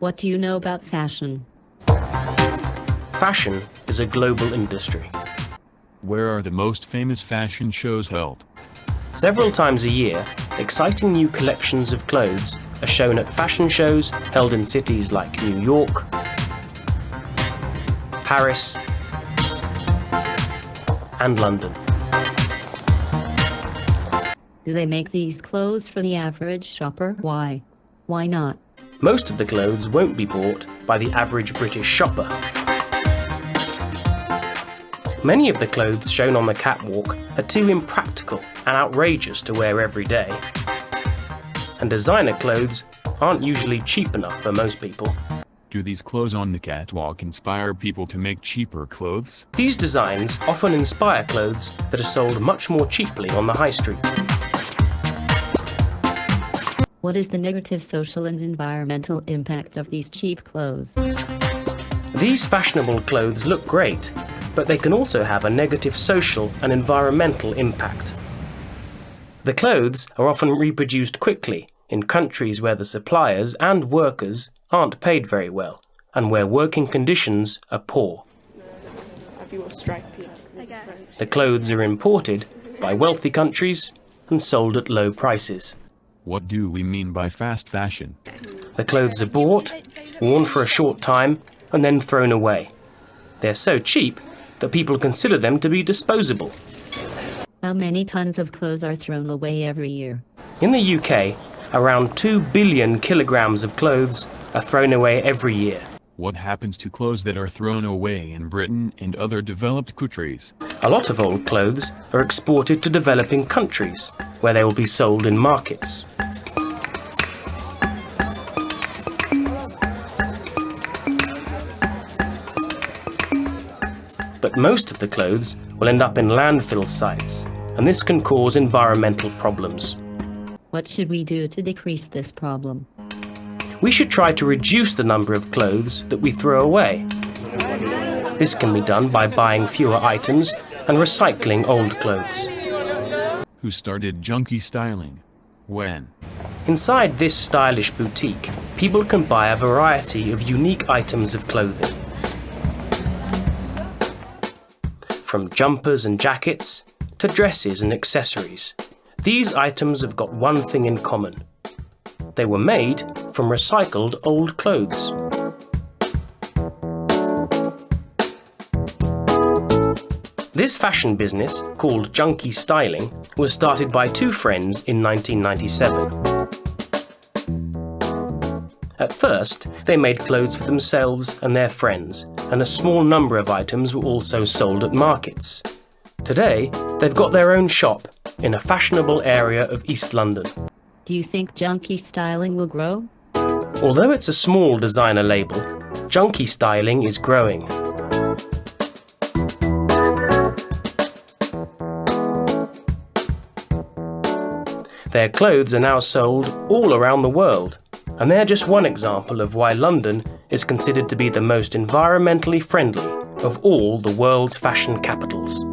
What do you know about fashion? Fashion is a global industry. Where are the most famous fashion shows held? Several times a year, exciting new collections of clothes are shown at fashion shows held in cities like New York, Paris, and London. Do they make these clothes for the average shopper? Why? Why not? Most of the clothes won't be bought by the average British shopper. Many of the clothes shown on the catwalk are too impractical and outrageous to wear every day. And designer clothes aren't usually cheap enough for most people. Do these clothes on the catwalk inspire people to make cheaper clothes? These designs often inspire clothes that are sold much more cheaply on the high street. What is the negative social and environmental impact of these cheap clothes? These fashionable clothes look great, but they can also have a negative social and environmental impact. The clothes are often reproduced quickly in countries where the suppliers and workers aren't paid very well and where working conditions are poor. The clothes are imported by wealthy countries and sold at low prices. What do we mean by fast fashion? The clothes are bought, worn for a short time, and then thrown away. They're so cheap that people consider them to be disposable. How many tons of clothes are thrown away every year? In the UK, around 2 billion kilograms of clothes are thrown away every year. What happens to clothes that are thrown away in Britain and other developed countries? A lot of old clothes are exported to developing countries, where they will be sold in markets. But most of the clothes will end up in landfill sites, and this can cause environmental problems. What should we do to decrease this problem? We should try to reduce the number of clothes that we throw away. This can be done by buying fewer items and recycling old clothes. Who started junkie styling? When? Inside this stylish boutique, people can buy a variety of unique items of clothing. From jumpers and jackets to dresses and accessories, these items have got one thing in common. They were made from recycled old clothes. This fashion business, called junkie styling, was started by two friends in 1997. At first, they made clothes for themselves and their friends, and a small number of items were also sold at markets. Today, they've got their own shop in a fashionable area of East London. Do you think junkie styling will grow? Although it's a small designer label, junkie styling is growing. Their clothes are now sold all around the world, and they're just one example of why London is considered to be the most environmentally friendly of all the world's fashion capitals.